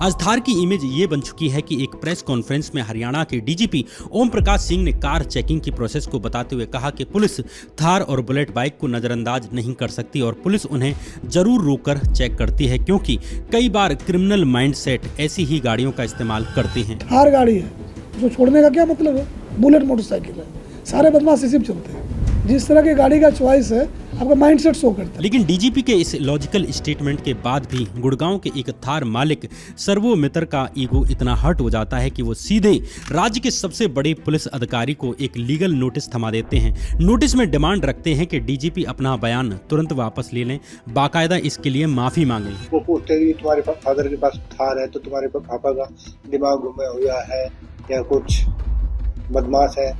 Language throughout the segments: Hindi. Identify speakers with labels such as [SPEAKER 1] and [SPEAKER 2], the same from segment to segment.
[SPEAKER 1] आज थार की इमेज ये बन चुकी है कि एक प्रेस कॉन्फ्रेंस में हरियाणा के डीजीपी ओम प्रकाश सिंह ने कार चेकिंग की प्रोसेस को बताते हुए कहा कि पुलिस थार और बुलेट बाइक को नजरअंदाज नहीं कर सकती और पुलिस उन्हें जरूर रोककर चेक करती है, क्योंकि कई बार क्रिमिनल माइंडसेट ऐसी ही गाड़ियों का इस्तेमाल करते हैं।
[SPEAKER 2] थार गाड़ी है, उसको छोड़ने का क्या मतलब है? बुलेट मोटरसाइकिल है, सारे बदमाश इसी में चलते हैं। जिस तरह की गाड़ी का चॉइस है आपका माइंडसेट शो करता है।
[SPEAKER 1] लेकिन डीजीपी के इस लॉजिकल स्टेटमेंट के बाद भी गुड़गांव के एक थार मालिक सर्वो मित्र का ईगो इतना हर्ट हो जाता है कि वो सीधे राज्य के सबसे बड़े पुलिस अधिकारी को एक लीगल नोटिस थमा देते हैं। नोटिस में डिमांड रखते हैं कि डीजीपी अपना बयान तुरंत वापस ले लें, बाकायदा इसके लिए माफी मांगे।
[SPEAKER 3] वो पूछते हैं तुम्हारे फादर के पास थार है तो तुम्हारे पापा का दिमाग घूमा हुआ है या कुछ बदमाश है,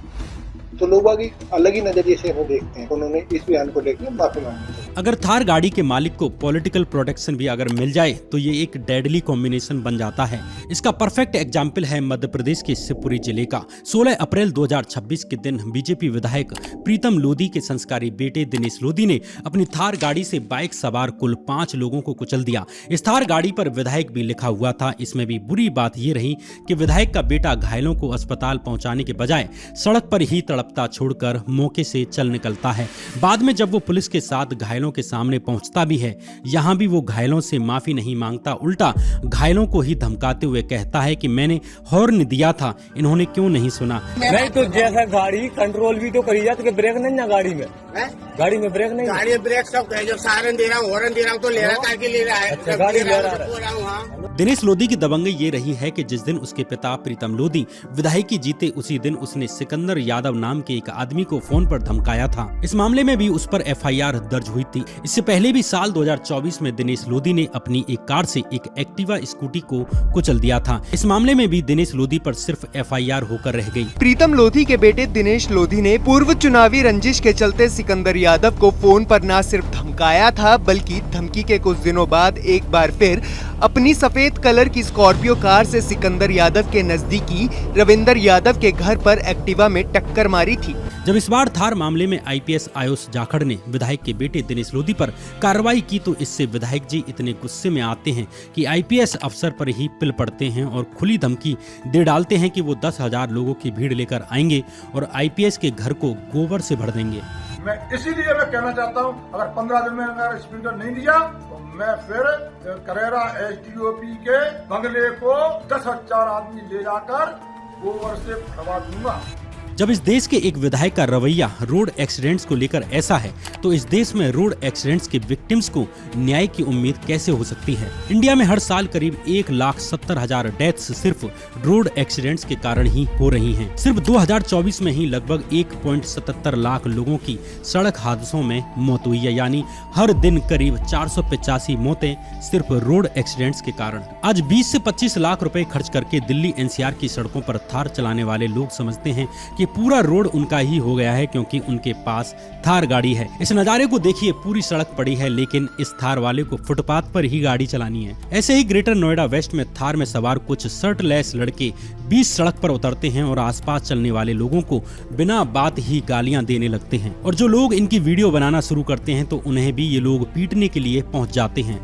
[SPEAKER 3] तो लोग आगे अलग ही नजरिए से हमें देखते हैं। उन्होंने इस बयान को लेकर माफी मांगी।
[SPEAKER 1] अगर थार गाड़ी के मालिक को पॉलिटिकल प्रोटेक्शन भी अगर मिल जाए तो ये एक डेडली कॉम्बिनेशन बन जाता है। इसका परफेक्ट एग्जाम्पल है मध्य प्रदेश के शिवपुरी जिले का। 16 अप्रैल 2026 के दिन बीजेपी विधायक प्रीतम लोधी के संस्कारी बेटे दिनेश लोधी ने अपनी थार गाड़ी से बाइक सवार कुल 5 लोगों को कुचल दिया। इस थार गाड़ी पर विधायक भी लिखा हुआ था। इसमें भी बुरी बात ये रही कि विधायक का बेटा घायलों को अस्पताल पहुंचाने के बजाय सड़क पर ही तड़पता छोड़कर मौके से चल निकलता है। बाद में जब वो पुलिस के साथ घायलों के सामने पहुंचता भी है, यहाँ भी वो घायलों से माफी नहीं मांगता, उल्टा घायलों को ही धमकाते हुए कहता है कि मैंने हॉर्न दिया था, इन्होंने क्यों नहीं सुना।
[SPEAKER 4] नहीं तो जैसा गाड़ी कंट्रोल भी तो करी जाती, ब्रेक नहीं ना गाड़ी में है? गाड़ी में ब्रेक नहीं,
[SPEAKER 5] गाड़ी में ब्रेक सब जब सायरन दे रहा हूँ, हॉर्न दे रहा हूँ तो ले रहा है, ले रहा है।
[SPEAKER 4] अच्छा, गाड़ी ले रहा है।
[SPEAKER 1] दिनेश लोधी की दबंगई ये रही है कि जिस दिन उसके पिता प्रीतम लोधी विधायकी जीते उसी दिन उसने सिकंदर यादव नाम के एक आदमी को फोन पर धमकाया था। इस मामले में भी उस पर एफआईआर दर्ज हुई थी। इससे पहले भी साल 2024 में दिनेश लोधी ने अपनी एक कार से एक एक्टिवा स्कूटी को कुचल दिया था। इस मामले में भी दिनेश लोधी पर सिर्फ एफआईआर होकर रह गई।
[SPEAKER 6] प्रीतम लोधी के बेटे दिनेश लोधी ने पूर्व चुनावी रंजिश के चलते सिकंदर यादव को फोन पर न सिर्फ धमकाया था बल्कि धमकी के कुछ दिनों बाद एक बार फिर अपनी सफेद कलर की स्कॉर्पियो कार से सिकंदर यादव के नजदीकी रविंदर यादव के घर पर एक्टिवा में टक्कर मारी थी।
[SPEAKER 1] जब इस बार थार मामले में आईपीएस आयुष जाखड़ ने विधायक के बेटे दिनेश लोधी पर कार्रवाई की तो इससे विधायक जी इतने गुस्से में आते हैं कि आईपीएस अफसर पर ही पिल पड़ते हैं और खुली धमकी दे डालते हैं कि वो 10,000 लोगों की भीड़ लेकर आएंगे और आईपीएस के घर को गोबर से भर देंगे।
[SPEAKER 7] मैं इसीलिए मैं कहना चाहता हूं, अगर 15 दिन में अगर स्पीकर नहीं दिया तो मैं फिर करेरा एसडीओपी के बंगले को 10,000 आदमी ले जाकर गोबर से भरवा दूंगा।
[SPEAKER 1] जब इस देश के एक विधायक का रवैया रोड एक्सीडेंट्स को लेकर ऐसा है तो इस देश में रोड एक्सीडेंट्स के विक्टिम्स को न्याय की उम्मीद कैसे हो सकती है। इंडिया में हर साल करीब 1,70,000 डेथ्स सिर्फ रोड एक्सीडेंट्स के कारण ही हो रही हैं। सिर्फ 2024 में ही लगभग 1.77 लाख लोगों की सड़क हादसों में मौत हुई है, यानी हर दिन करीब 485 मौतें सिर्फ रोड एक्सीडेंट्स के कारण। आज 20 से 25 लाख रुपए खर्च करके दिल्ली एनसीआर की सड़कों पर थार चलाने वाले लोग समझते हैं कि पूरा रोड उनका ही हो गया है क्योंकि उनके पास थार गाड़ी है। इस नजारे को देखिए, पूरी सड़क पड़ी है लेकिन इस थार वाले को फुटपाथ पर ही गाड़ी चलानी है। ऐसे ही ग्रेटर नोएडा वेस्ट में थार में सवार कुछ शर्टलेस लड़के 20 सड़क पर उतरते हैं और आसपास चलने वाले लोगों को बिना बात ही गालियां देने लगते हैं और जो लोग इनकी वीडियो बनाना शुरू करते हैं तो उन्हें भी ये लोग पीटने के लिए पहुंच जाते हैं।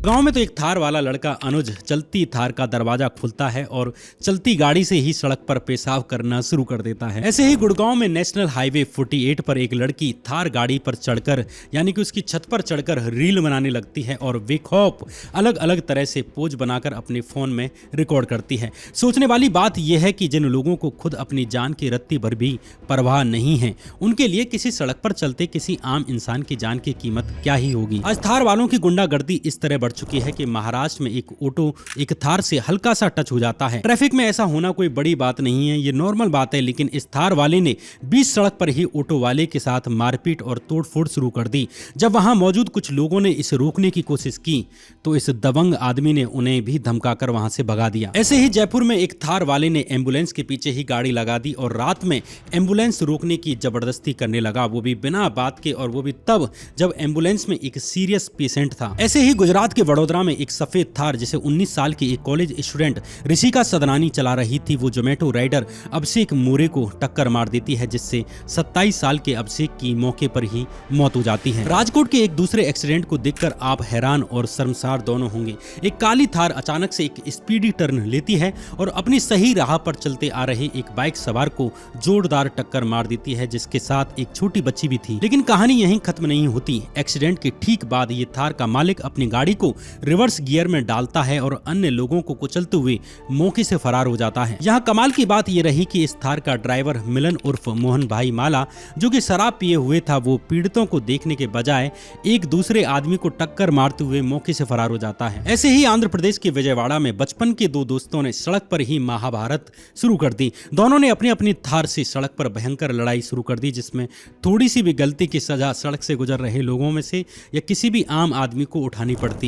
[SPEAKER 1] गांव में तो एक थार वाला लड़का अनुज चलती थार का दरवाजा खुलता है और चलती गाड़ी से ही सड़क पर पेशाब करना शुरू कर देता है। ऐसे ही गुड़गांव में नेशनल हाईवे 48 पर एक लड़की थार गाड़ी पर चढ़कर यानी कि उसकी छत पर चढ़कर रील बनाने लगती है और बेखौफ अलग अलग तरह से पोज बनाकर अपने फोन में रिकॉर्ड करती है। सोचने वाली बात यह है कि जिन लोगों को खुद अपनी जान की रत्ती भर भी परवाह नहीं है, उनके लिए किसी सड़क पर चलते किसी आम इंसान की जान की कीमत क्या ही होगी। आज थार वालों की गुंडागर्दी इस तरह चुकी है कि महाराष्ट्र में एक ऑटो एक थार से हल्का सा टच हो जाता है। ट्रैफिक में ऐसा होना कोई बड़ी बात नहीं है, ये नॉर्मल बात है, लेकिन इस थार वाले ने 20 सड़क पर ही ऑटो वाले के साथ मारपीट और तोड़फोड़ शुरू कर दी। जब वहां मौजूद कुछ लोगों ने इसे रोकने की कोशिश की तो इस दबंग आदमी ने उन्हें भी धमकाकर वहां से भगा दिया। ऐसे ही जयपुर में एक थार वाले ने एम्बुलेंस के पीछे ही गाड़ी लगा दी और रात में एम्बुलेंस रोकने की जबरदस्ती करने लगा, वो भी बिना बात के, और वो भी तब जब एम्बुलेंस में एक सीरियस पेशेंट था। ऐसे ही गुजरात के के वडोदरा में एक सफेद थार जिसे 19 साल की एक कॉलेज स्टूडेंट ऋषिका सदनानी चला रही थी, वो जोमेटो राइडर अभिषेक मोरे को टक्कर मार देती है, जिससे 27 साल के अभिषेक की मौके पर ही मौत हो जाती है। राजकोट के एक दूसरे एक्सीडेंट को देखकर आप हैरान और शर्मसार दोनों होंगे। एक काली थार अचानक से एक स्पीडी टर्न लेती है और अपनी सही राह पर चलते आ रहे एक बाइक सवार को जोरदार टक्कर मार देती है, जिसके साथ एक छोटी बच्ची भी थी। लेकिन कहानी यहीं खत्म नहीं होती। एक्सीडेंट के ठीक बाद ये थार का मालिक अपनी गाड़ी को रिवर्स गियर में डालता है और अन्य लोगों को कुचलते हुए मौके से फरार हो जाता है। यहाँ कमाल की बात यह रही कि इस थार का ड्राइवर मिलन उर्फ मोहन भाई माला, जो कि शराब पिए हुए था, वो पीड़ितों को देखने के बजाय एक दूसरे आदमी को टक्कर मारते हुए मौके से फरार हो जाता है। ऐसे ही आंध्र प्रदेश के विजयवाड़ा में बचपन के दो दोस्तों ने सड़क पर ही महाभारत शुरू कर दी। दोनों ने अपनी अपनी थार से सड़क पर भयंकर लड़ाई शुरू कर दी, जिसमें थोड़ी सी भी गलती की सजा सड़क से गुजर रहे लोगों में से या किसी भी आम आदमी को उठानी पड़ती।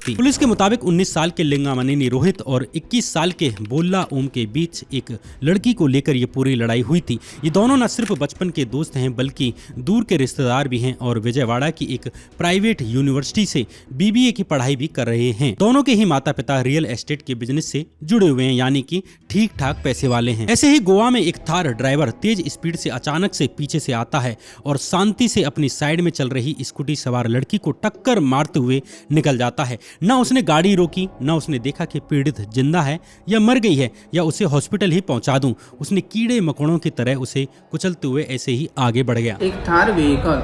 [SPEAKER 1] पुलिस के मुताबिक 19 साल के लिंगामणि रोहित और 21 साल के बोल्ला ओम के बीच एक लड़की को लेकर ये पूरी लड़ाई हुई थी। ये दोनों न सिर्फ बचपन के दोस्त हैं बल्कि दूर के रिश्तेदार भी हैं और विजयवाड़ा की एक प्राइवेट यूनिवर्सिटी से BBA की पढ़ाई भी कर रहे हैं। दोनों के ही माता पिता रियल एस्टेट के बिजनेस से जुड़े हुए हैं, यानी कि ठीक ठाक पैसे वाले हैं। ऐसे ही गोवा में एक थार ड्राइवर तेज स्पीड से अचानक से पीछे से आता है और शांति से अपनी साइड में चल रही स्कूटी सवार लड़की को टक्कर मारते हुए निकल जाता है। न उसने गाड़ी रोकी, न उसने देखा कि पीड़ित जिंदा है या मर गई है या उसे हॉस्पिटल ही पहुंचा दूं। उसने कीड़े मकोड़ों की तरह उसे कुचलते हुए ऐसे ही आगे बढ़ गया।
[SPEAKER 8] एक Thar vehicle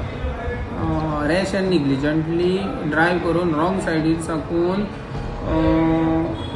[SPEAKER 8] rash and negligently drive करून रॉंग साइडीन साकून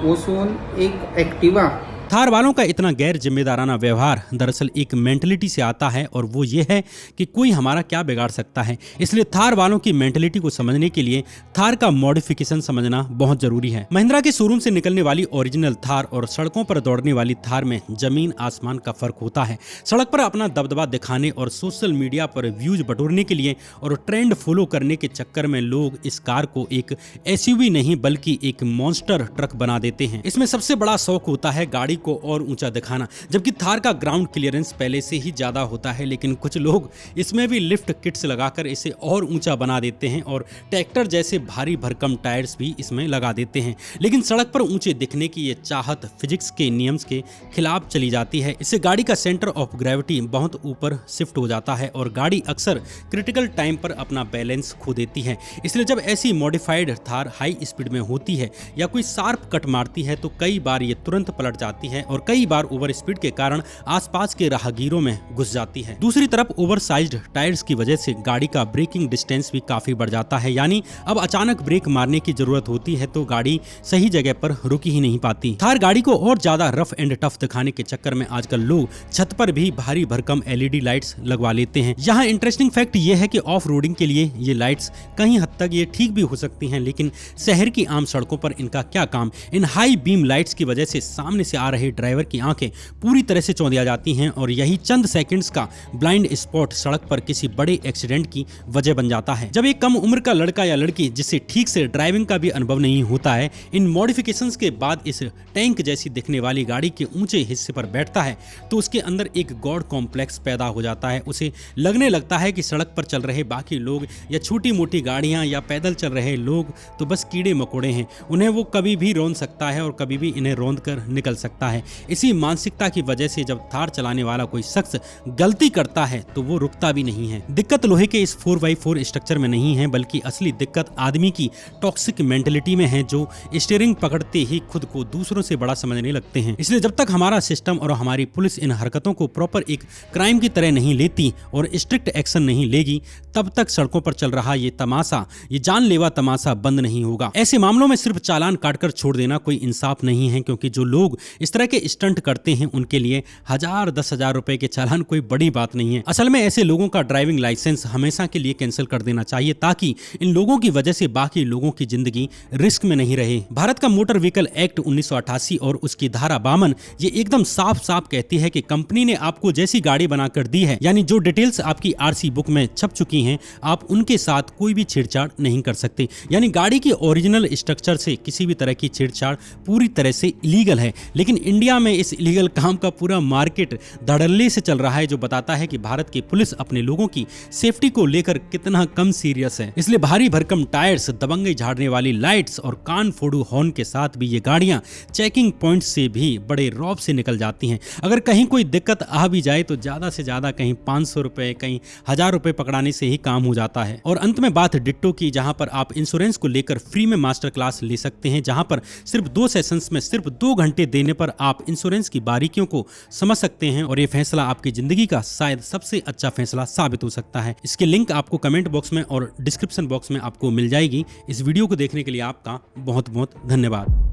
[SPEAKER 8] वचून एक एक्टिवा।
[SPEAKER 1] थार वालों का इतना गैर जिम्मेदाराना व्यवहार दरअसल एक मेंटलिटी से आता है और वो ये है कि कोई हमारा क्या बिगाड़ सकता है। इसलिए थार वालों की मेंटलिटी को समझने के लिए थार का मॉडिफिकेशन समझना बहुत जरूरी है। महिंद्रा के शोरूम से निकलने वाली ओरिजिनल थार और सड़कों पर दौड़ने वाली थार में जमीन आसमान का फर्क होता है। सड़क पर अपना दबदबा दिखाने और सोशल मीडिया पर व्यूज बटोरने के लिए और ट्रेंड फॉलो करने के चक्कर में लोग इस कार को एक SUV नहीं बल्कि एक मॉन्स्टर ट्रक बना देते हैं। इसमें सबसे बड़ा शौक होता है गाड़ी को और ऊंचा दिखाना, जबकि थार का ग्राउंड क्लियरेंस पहले से ही ज्यादा होता है। लेकिन कुछ लोग इसमें भी लिफ्ट किट्स लगाकर इसे और ऊंचा बना देते हैं और ट्रैक्टर जैसे भारी भरकम टायर्स भी इसमें लगा देते हैं। लेकिन सड़क पर ऊंचे दिखने की ये चाहत फिजिक्स के नियम्स के खिलाफ चली जाती है। इससे गाड़ी का सेंटर ऑफ ग्रेविटी बहुत ऊपर शिफ्ट हो जाता है और गाड़ी अक्सर क्रिटिकल टाइम पर अपना बैलेंस खो देती है। इसलिए जब ऐसी मॉडिफाइड थार हाई स्पीड में होती है या कोई शार्प कट मारती है तो कई बार ये तुरंत पलट जाती है और कई बार ओवर स्पीड के कारण आसपास के राहगीरों में घुस जाती है। दूसरी तरफ ओवरसाइज्ड टायर्स की वजह से गाड़ी का ब्रेकिंग डिस्टेंस भी काफी बढ़ जाता है, यानी अब अचानक ब्रेक मारने की जरूरत होती है तो गाड़ी सही जगह पर रुक ही नहीं पाती। थार गाड़ी को और ज्यादा रफ एंड टफ दिखाने के चक्कर में आजकल लोग छत पर भी भारी भरकम LED लाइट्स लगवा लेते हैं। यहाँ इंटरेस्टिंग फैक्ट ये है कि ऑफ रोडिंग के लिए ये लाइट्स कहीं हद तक ये ठीक भी हो सकती हैं, लेकिन शहर की आम सड़कों पर इनका क्या काम। इन हाई बीम लाइट्स की वजह से सामने से आ रहे ड्राइवर की आंखें पूरी तरह से चौंधिया जाती हैं और यही चंद सेकंड्स का ब्लाइंड स्पॉट सड़क पर किसी बड़े एक्सीडेंट की वजह बन जाता है। जब एक कम उम्र का लड़का या लड़की जिसे ठीक से ड्राइविंग का भी अनुभव नहीं होता है, इन मॉडिफिकेशंस के बाद इस टैंक जैसी दिखने वाली गाड़ी के ऊंचे हिस्से पर बैठता है तो उसके अंदर एक गॉड कॉम्प्लेक्स पैदा हो जाता है। उसे लगने लगता है कि सड़क पर चल रहे बाकी लोग या छोटी मोटी गाड़ियां या पैदल चल रहे लोग तो बस कीड़े मकोड़े हैं, उन्हें वो कभी भी रौंद सकता है और कभी भी इन्हें रौंद कर निकल सकता है। इसी मानसिकता की वजह से जब थार चलाने वाला कोई शख्स गलती करता है तो वो रुकता भी नहीं है। दिक्कत लोहे के इस 4x4 स्ट्रक्चर में नहीं है, बल्कि असली दिक्कत आदमी की टॉक्सिक मेंटलिटी में है, जो स्टीयरिंग पकड़ते ही खुद को दूसरों से बड़ा समझने लगते हैं। इसलिए जब तक हमारा सिस्टम और हमारी पुलिस इन हरकतों को प्रॉपर एक क्राइम की तरह नहीं लेती और स्ट्रिक्ट एक्शन नहीं लेगी, तब तक सड़कों पर चल रहा ये तमाशा, ये जानलेवा तमाशा बंद नहीं होगा। ऐसे मामलों में सिर्फ चालान काटकर छोड़ देना कोई इंसाफ नहीं है, क्योंकि जो लोग इस तरह के स्टंट करते हैं उनके लिए 1000-10,000 रुपए के चालान कोई बड़ी बात नहीं है। असल में ऐसे लोगों का ड्राइविंग लाइसेंस हमेशा के लिए कैंसिल कर देना चाहिए, ताकि इन लोगों की वजह से बाकी लोगों की जिंदगी रिस्क में नहीं रहे। भारत का मोटर व्हीकल एक्ट 1988 और उसकी धारा 52 ये एकदम साफ साफ कहती है कि कंपनी ने आपको जैसी गाड़ी बनाकर दी है, यानी जो डिटेल्स आपकी RC बुक में छप चुकी हैं, आप उनके साथ कोई भी छेड़छाड़ नहीं कर सकते। यानी गाड़ी की ओरिजिनल स्ट्रक्चर से किसी भी तरह की छेड़छाड़ पूरी तरह से इलीगल है। लेकिन इंडिया में इस इलीगल काम का पूरा मार्केट धड़ल्ले से चल रहा है, जो बताता है कि भारत की पुलिस अपने लोगों की सेफ्टी को लेकर कितना कम सीरियस है। इसलिए भारी भरकम टायर्स, दबंगई झाड़ने वाली लाइट्स और कान फोड़ू हॉर्न के साथ भी ये गाड़ियां चेकिंग पॉइंट से भी बड़े रौब से निकल जाती हैं। अगर कहीं कोई दिक्कत आ भी जाए तो ज्यादा से ज्यादा कहीं 500 रुपए, कहीं 1000 रुपए पकड़ाने से ही काम हो जाता है। और अंत में बात डिट्टो की, जहां पर आप इंश्योरेंस को लेकर फ्री में मास्टर क्लास ले सकते हैं, जहां पर सिर्फ 2 सेशंस में सिर्फ 2 घंटे देने पर आप इंश्योरेंस की बारीकियों को समझ सकते हैं और ये फैसला आपकी जिंदगी का शायद सबसे अच्छा फैसला साबित हो सकता है। इसके लिंक आपको कमेंट बॉक्स में और डिस्क्रिप्शन बॉक्स में आपको मिल जाएगी। इस वीडियो को देखने के लिए आपका बहुत बहुत धन्यवाद।